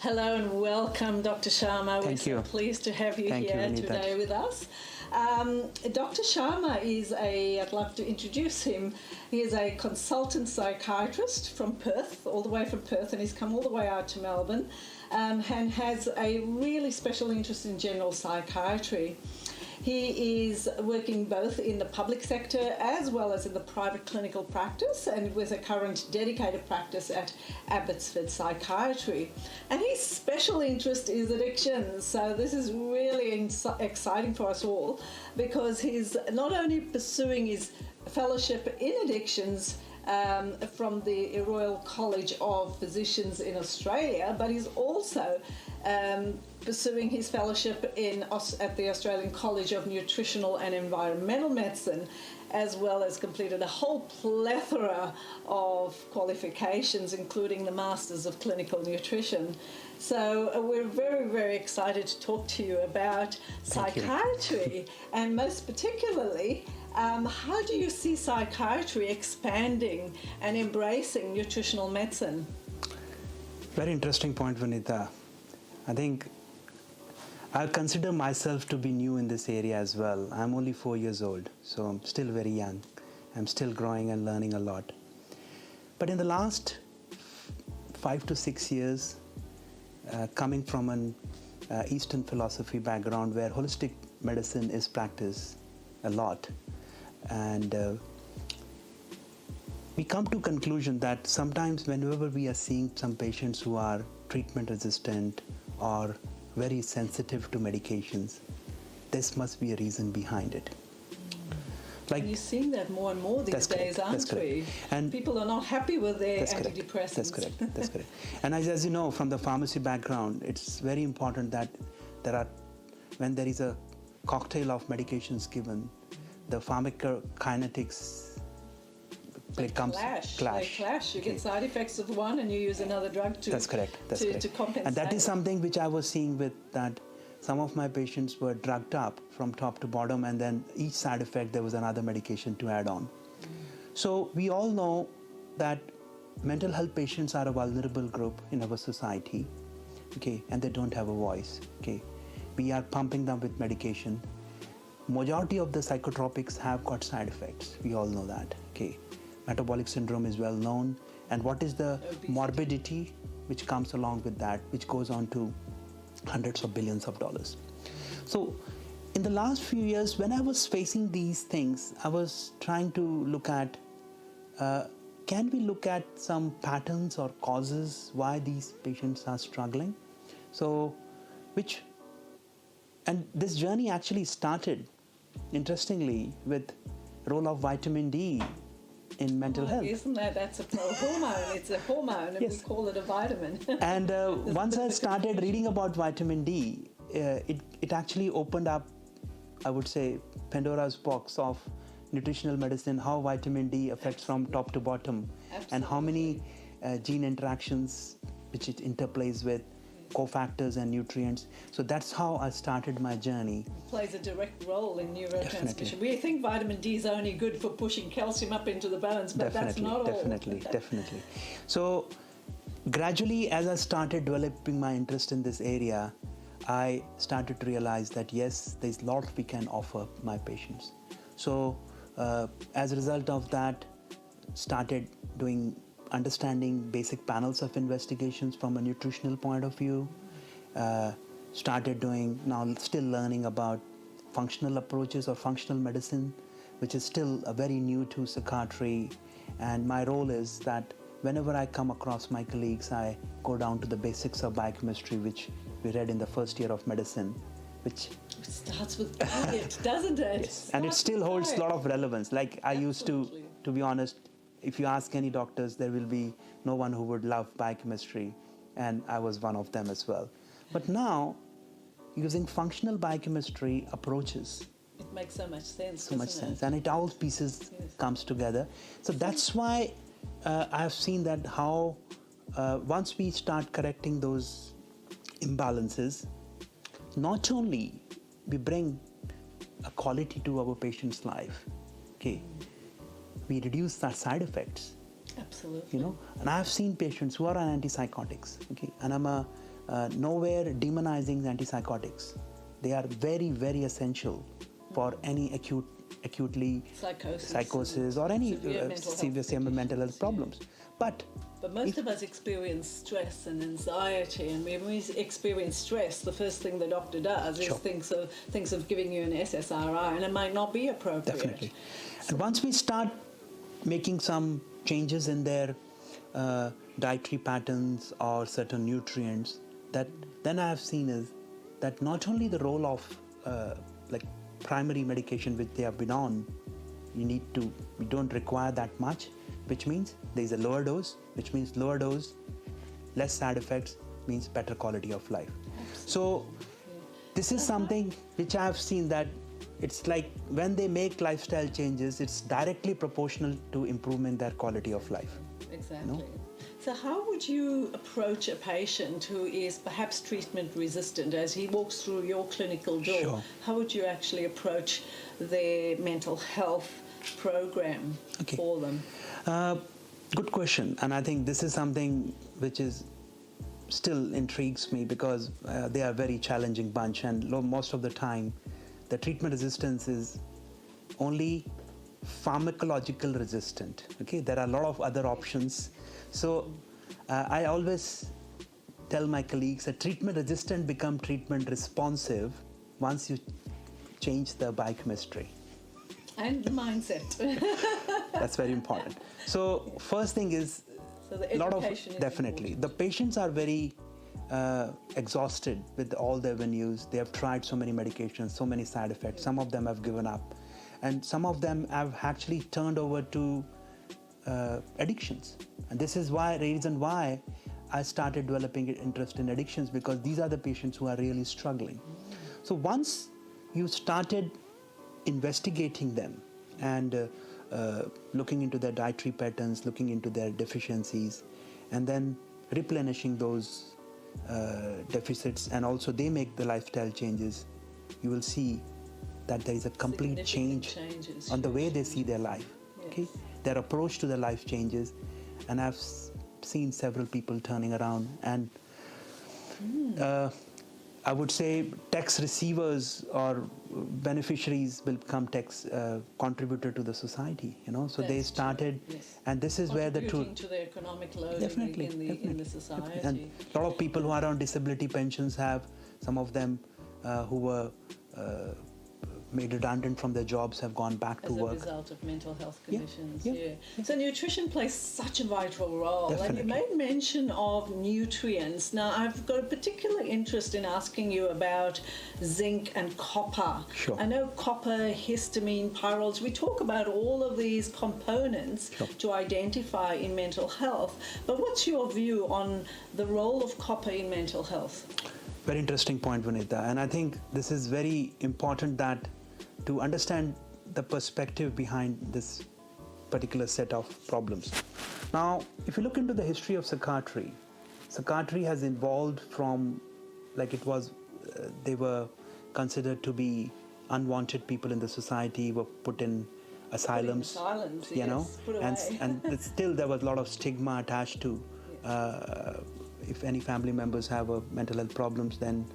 Hello and welcome, Dr. Sharma. Thank We're you. so pleased to have you Thank you, here Vanita. today with us. Dr. Sharma I'd love to introduce him. He is a consultant psychiatrist from Perth, all the way from Perth, and he's come all the way out to Melbourne and has a really special interest in general psychiatry. He is working both in the public sector as well as in the private clinical practice, and with a current dedicated practice at Abbotsford Psychiatry. And his special interest is addictions. So this is really exciting for us all, because he's not only pursuing his fellowship in addictions from the Royal College of Physicians in Australia, but he's also pursuing his fellowship at the Australian College of Nutritional and Environmental Medicine, as well as completed a whole plethora of qualifications, including the Masters of Clinical Nutrition. So we're very, very excited to talk to you about psychiatry, and most particularly, how do you see psychiatry expanding and embracing nutritional medicine? Very interesting point, Vanita. I think I consider myself to be new in this area as well. I'm only 4 years old, so I'm still very young. I'm still growing and learning a lot. But in the last 5 to 6 years, coming from an Eastern philosophy background where holistic medicine is practiced a lot, and we come to conclusion that sometimes whenever we are seeing some patients who are treatment resistant or very sensitive to medications, this must be a reason behind it. And you're seeing that more and more these days, aren't we? And people are not happy with their antidepressants. That's correct. And as you know, from the pharmacy background, it's very important that when there is a cocktail of medications given, the pharmacokinetics clash. They clash. You get side effects of one and you use another drug to compensate. And that is something which I was seeing with that some of my patients were drugged up from top to bottom, and then each side effect there was another medication to add on. So we all know that mental health patients are a vulnerable group in our society, and they don't have a voice. We are pumping them with medication. Majority of the psychotropics have got side effects. We all know that. Metabolic syndrome is well known, and what is the morbidity which comes along with that, which goes on to hundreds of billions of dollars. So in the last few years, when I was facing these things, I was trying to look at, can we look at some patterns or causes why these patients are struggling? And this journey actually started, interestingly, with role of vitamin D in mental health. Isn't that's a hormone? It's a hormone, and we call it a vitamin. And once I started reading about vitamin D, it actually opened up, I would say, Pandora's box of nutritional medicine, how vitamin D affects from top to bottom, and how many gene interactions which it interplays with, cofactors and nutrients. So that's how I started my journey. It plays a direct role in neurotransmission. We think vitamin D is only good for pushing calcium up into the bones, but that's not all. Definitely. So gradually, as I started developing my interest in this area, I started to realize that yes, there's a lot we can offer my patients. So as a result of that, started understanding basic panels of investigations from a nutritional point of view, still learning about functional approaches or functional medicine, which is still very new to psychiatry. And my role is that whenever I come across my colleagues, I go down to the basics of biochemistry, which we read in the first year of medicine, which it starts with diet, doesn't it? Yes. And it still holds a lot of relevance. Like I used to be honest, if you ask any doctors, there will be no one who would love biochemistry, and I was one of them as well. But now, using functional biochemistry approaches, it makes so much sense. And it all pieces comes together. So that's why I have seen that how once we start correcting those imbalances, not only we bring a quality to our patient's life, we reduce our side effects. Absolutely. And I have seen patients who are on antipsychotics, and I'm a nowhere demonizing antipsychotics. They are very, very essential for any acutely psychosis or any severe mental health problems. But most of us experience stress and anxiety, and when we experience stress, the first thing the doctor does is thinks of giving you an SSRI, and it might not be appropriate. Definitely. And once we start making some changes in their dietary patterns or certain nutrients, that then I have seen is that not only the role of like primary medication which they have been on, we don't require that much, which means there is a lower dose, which means lower dose, less side effects, means better quality of life. Absolutely. So this is something which I have seen that it's like when they make lifestyle changes, it's directly proportional to improvement their quality of life. Exactly. You know? So how would you approach a patient who is perhaps treatment resistant as he walks through your clinical door? Sure. How would you actually approach their mental health program for them? Good question. And I think this is something which is still intrigues me because they are a very challenging bunch, and most of the time the treatment resistance is only pharmacological resistant. Okay, there are a lot of other options. So I always tell my colleagues that treatment resistant become treatment responsive once you change the biochemistry. And the mindset. That's very important. So first thing is, a lot of definitely important. The patients are very exhausted with all their venues. They have tried so many medications, so many side effects. Some of them have given up, and some of them have actually turned over to addictions. And this is the reason why I started developing an interest in addictions, because these are the patients who are really struggling. So once you started investigating them and looking into their dietary patterns, looking into their deficiencies, and then replenishing those deficits, and also they make the lifestyle changes, you will see that there is a complete change on the way they see their life. Yes. Okay, their approach to their life changes, and I've seen several people turning around, and I would say tax receivers or beneficiaries will become tax contributor to the society. You know, so they started, and this is where the truth to the economic load definitely in the society. And a lot of people who are on disability pensions have, some of them who were made redundant from their jobs have gone back to work. As a result of mental health conditions, So nutrition plays such a vital role. Definitely. And you made mention of nutrients. Now, I've got a particular interest in asking you about zinc and copper. Sure. I know copper, histamine, pyrroles, we talk about all of these components to identify in mental health. But what's your view on the role of copper in mental health? Very interesting point, Vanita. And I think this is very important that to understand the perspective behind this particular set of problems. Now, if you look into the history of psychiatry has evolved from, like it was, they were considered to be unwanted people in the society, were put in asylums, you know, and still there was a lot of stigma attached to if any family members have a mental health problems, then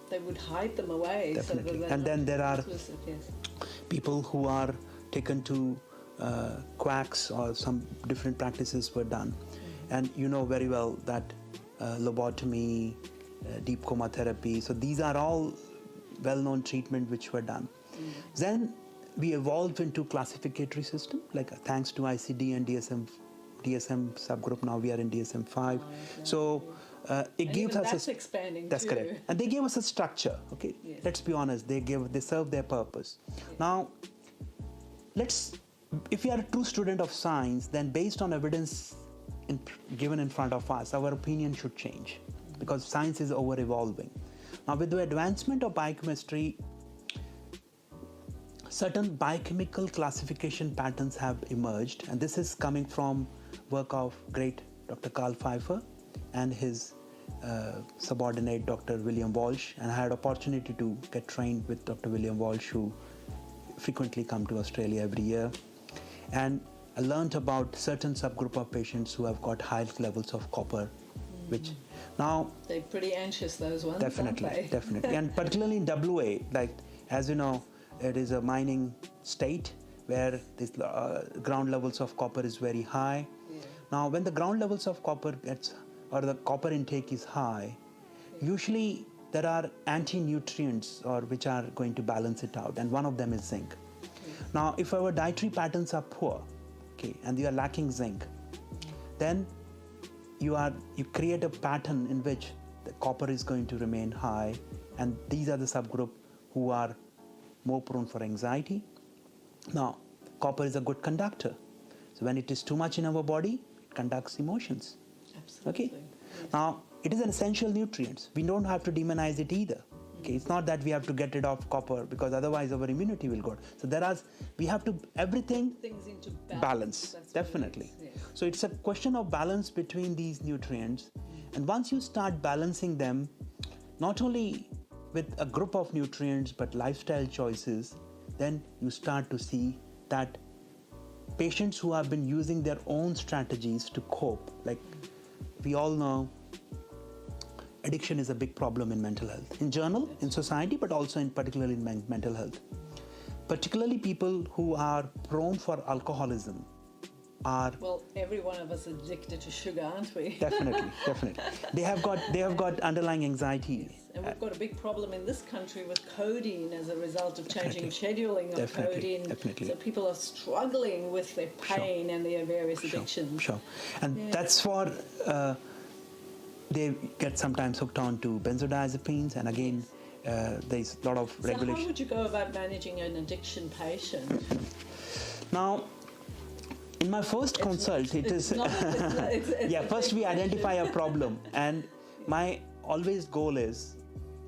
they would hide them away. Definitely. And then there are people who are taken to quacks, or some different practices were done. And you know very well that lobotomy, deep coma therapy, so these are all well-known treatment which were done. Then we evolved into classificatory system, like thanks to ICD and DSM subgroup, now we are in DSM-5. So it gives us that's expanding that's too. Correct, and they gave us a structure. Okay, let's be honest, they serve their purpose. Now if you are a true student of science, then based on evidence given in front of us, our opinion should change, because science is over evolving. Now with the advancement of biochemistry, certain biochemical classification patterns have emerged, and this is coming from work of great Dr. Carl Pfeiffer and his subordinate Dr. William Walsh. And I had opportunity to get trained with Dr. William Walsh, who frequently come to Australia every year. And I learned about certain subgroup of patients who have got high levels of copper which now they're pretty anxious, those ones, definitely, aren't they? definitely, and particularly in WA, like as you know, it is a mining state where this ground levels of copper is very high. Yeah. Now, when the ground levels of copper or the copper intake is high, usually there are anti-nutrients or which are going to balance it out, and one of them is zinc. Now, if our dietary patterns are poor, okay, and you are lacking zinc, then you create a pattern in which the copper is going to remain high, and these are the subgroup who are more prone for anxiety. Now, copper is a good conductor. So when it is too much in our body, it conducts emotions. Absolutely. Okay. Yes. Now, it is an essential nutrient. We don't have to demonize it either. Okay, it's not that we have to get rid of copper because otherwise our immunity will go. So we have to everything things into balance. Definitely. Yes. So it's a question of balance between these nutrients, and once you start balancing them, not only with a group of nutrients but lifestyle choices, then you start to see that patients who have been using their own strategies to cope, like we all know, addiction is a big problem in mental health, in general, in society, but also particularly in mental health. Particularly people who are prone for alcoholism are... Well, every one of us is addicted to sugar, aren't we? Definitely, definitely. They have got underlying anxiety. Yes. And we've got a big problem in this country with codeine as a result of changing scheduling of codeine. Definitely. So people are struggling with their pain and their various addictions. Sure. And that's for... they get sometimes hooked on to benzodiazepines, and again, there's a lot of regulation. So how would you go about managing an addiction patient? Now, in my first consult, first we identify a problem, and my always goal is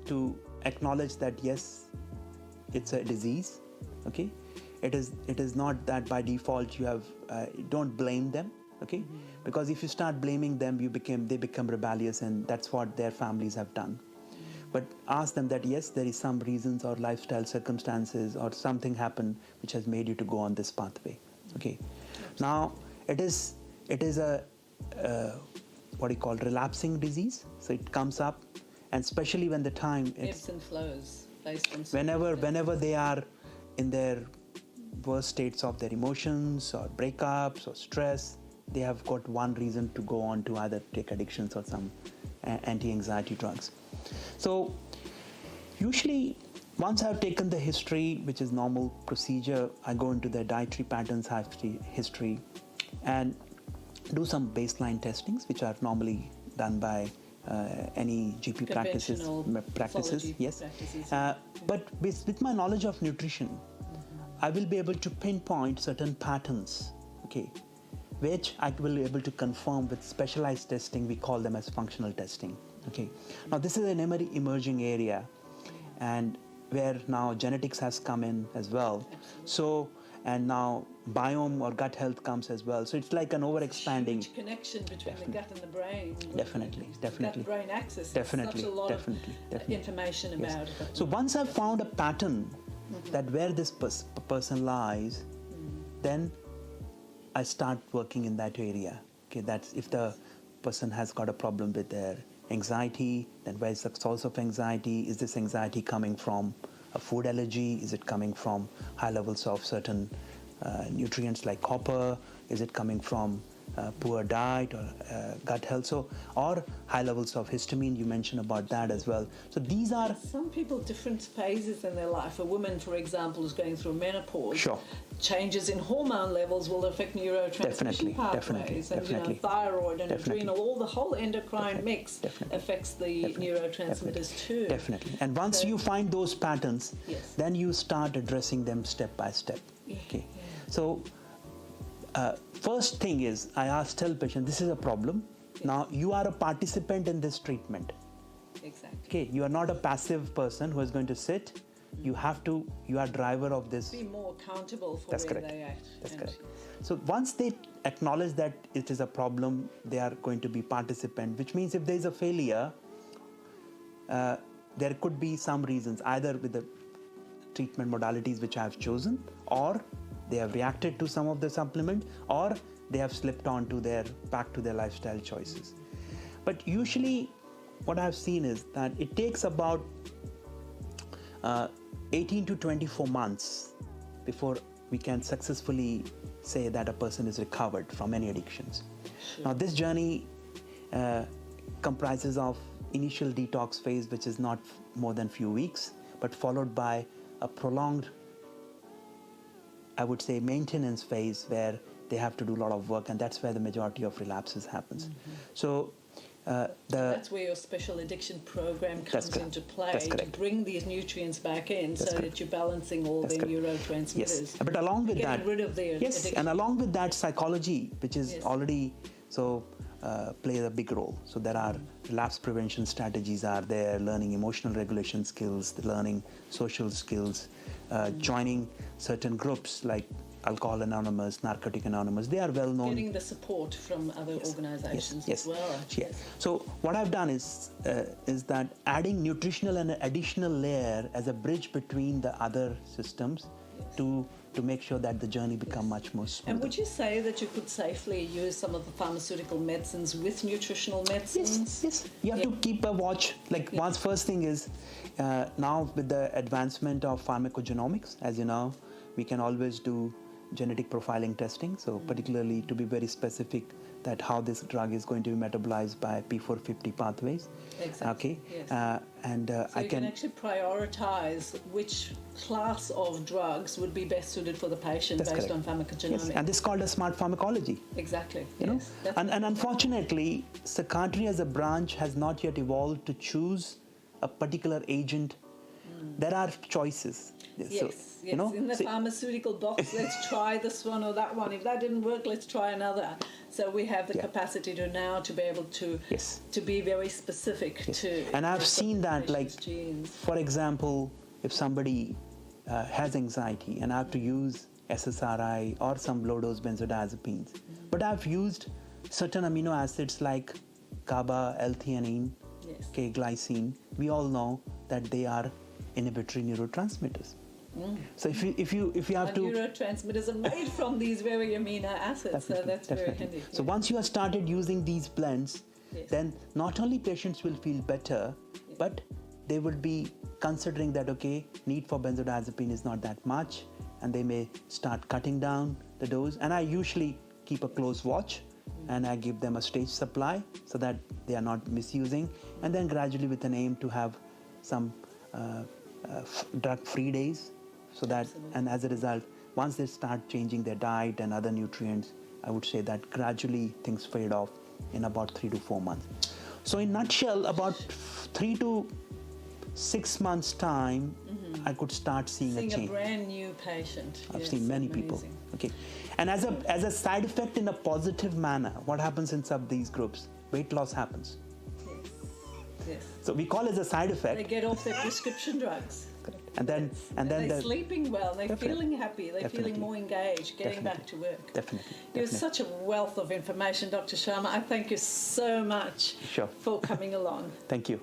to acknowledge that yes, it's a disease. Okay, it is not that by default you have don't blame them. Okay, because if you start blaming them, they become rebellious, and that's what their families have done. But ask them that yes, there is some reasons or lifestyle circumstances or something happened which has made you to go on this pathway. Okay, now it is a what do you call relapsing disease. So it comes up, and especially when the time ebbs and flows based on whenever they are in their worst states of their emotions or breakups or stress, they have got one reason to go on to either take addictions or some anti-anxiety drugs. So usually once I've taken the history, which is normal procedure, I go into their dietary patterns history and do some baseline testings, which are normally done by any GP practices. Yes. But with my knowledge of nutrition, I will be able to pinpoint certain patterns, okay, which I will be able to confirm with specialized testing. We call them as functional testing. Okay. Now this is an emerging area, and where now genetics has come in as well. So, and now biome or gut health comes as well. So it's like an over-expanding huge connection between the gut and the brain. Definitely. Gut-brain axis. Definitely. Such a lot of information about it. So once I've found a pattern that where this person lies, then I start working in that area. Okay, that's if the person has got a problem with their anxiety, then where is the source of anxiety? Is this anxiety coming from a food allergy? Is it coming from high levels of certain nutrients like copper? Is it coming from poor diet or gut health? So, or high levels of histamine, you mentioned about that as well. So these are... Some people, different phases in their life. A woman, for example, is going through menopause. Sure. Changes in hormone levels will affect neurotransmission pathways. And thyroid and adrenal, all the whole endocrine mix affects the neurotransmitters too. Definitely. And once you find those patterns, then you start addressing them step by step. Okay. So first thing is, I tell patient, this is a problem. Now you are a participant in this treatment. Exactly. Okay, you are not a passive person who is going to sit. You are driver of this. Be more accountable for where they act. That's correct. So once they acknowledge that it is a problem, they are going to be participant, which means if there is a failure, there could be some reasons, either with the treatment modalities which I have chosen, or they have reacted to some of the supplement, or they have slipped on to back to their lifestyle choices. But usually what I've seen is that it takes about 18 to 24 months before we can successfully say that a person is recovered from any addictions. Sure. Now this journey comprises of initial detox phase, which is not more than few weeks, but followed by a prolonged, I would say, maintenance phase where they have to do a lot of work, and that's where the majority of relapses happens. So that's where your special addiction program comes into play to bring these nutrients back in, so that you're balancing all the neurotransmitters. Yes, but along with that, getting rid of their addiction. And along with that, psychology, which is already plays a big role. So there are relapse prevention strategies are there, learning emotional regulation skills, learning social skills, joining certain groups like Alcohol Anonymous, Narcotic Anonymous. They are well known. Getting the support from other organizations as well. Yes. So what I've done is that adding nutritional and an additional layer as a bridge between the other systems to make sure that the journey become much more smooth. And would you say that you could safely use some of the pharmaceutical medicines with nutritional medicines? Yes. You have to keep a watch. Like one's first thing is now with the advancement of pharmacogenomics, as you know, we can always do genetic profiling testing. So particularly to be very specific that how this drug is going to be metabolized by P450 pathways. Exactly. Okay. Yes. So I can actually prioritize which class of drugs would be best suited for the patient based on pharmacogenomics. Yes. And this is called a smart pharmacology. Exactly. You know? And unfortunately, psychiatry as a branch has not yet evolved to choose a particular agent. There are choices. Yes, you know, in the pharmaceutical box, let's try this one or that one. If that didn't work, let's try another. So we have the capacity to now to be able to be very specific to. And I've seen that, like, genes. For example, if somebody has anxiety and I have to use SSRI or some low-dose benzodiazepines, but I've used certain amino acids like GABA, L-theanine, K-glycine. We all know that they are inhibitory neurotransmitters. So if you have to, neurotransmitters are made from these very amino acids, so that's very handy. So once you have started using these blends, then not only patients will feel better, but they will be considering that need for benzodiazepine is not that much, and they may start cutting down the dose. And I usually keep a close watch, and I give them a stage supply so that they are not misusing, and then gradually with an aim to have some drug-free days, so that, and as a result, once they start changing their diet and other nutrients, I would say that gradually things fade off in about 3 to 4 months. So in nutshell, about 3 to 6 months time, I could start seeing a change. A brand new patient. I've seen many people. Okay, and as a side effect in a positive manner, what happens in some of these groups? Weight loss happens. Yes. So we call it as a side effect. They get off their prescription drugs. And then they're sleeping well, they're feeling happy, they're feeling more engaged, getting back to work. Definitely. You're such a wealth of information, Dr. Sharma. I thank you so much for coming along. Thank you.